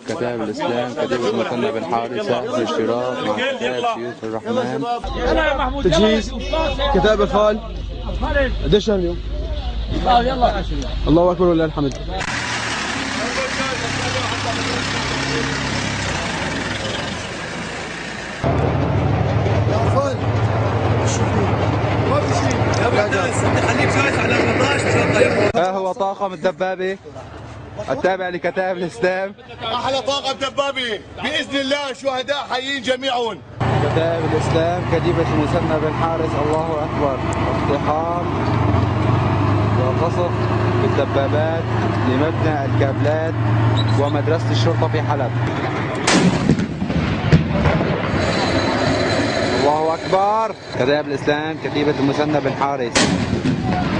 كتائب الإسلام كتيبة المثنى بن حارثة بالاشتراك مع كتائب سيوف الرحمن. تجهيز كتائب الخال. قديش اليوم؟ يلا الله أكبر ولله الحمد. ها هو طاقم الدبابة التابع لكتائب الإسلام. أحلى طاقم دبابة بإذن الله، شهداء حيين جميعهم. كتائب الإسلام كتيبة المثنى بن حارث. الله أكبر. اقتحام وقصف بالدبابات لمبنى الكابلات ومدرسة الشرطة في حلب. الله أكبر. كتائب الإسلام كتيبة المثنى بن حارث.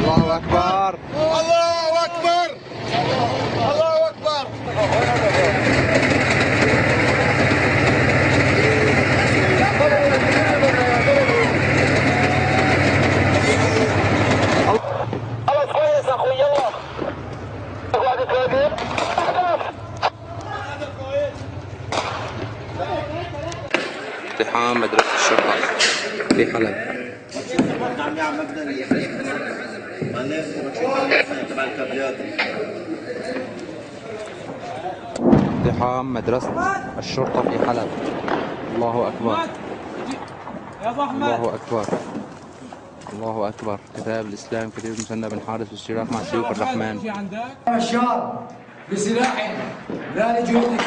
الله أكبر. الله أكبر. الله أكبر. خلاص كويس اخوي يلا. اقتحام مدرسة الشرطة في حلب. اقتحام مدرسة الشرطة في حلب. الله أكبر. الله أكبر. الله أكبر. كتائب الإسلام كتيبة المثنى بن حارث بالاشتراك مع سيوف الرحمن. الشعب بسلاح لا لجهودك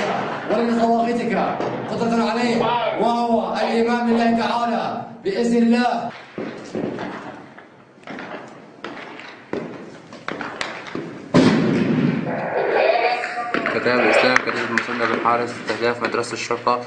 ولا لطواغيتك قدرة عليه، وهو الإيمان بالله تعالى بإذن الله. كتائب الإسلام كتيبة المثنى بن حارث استهداف مدرسة الشرطة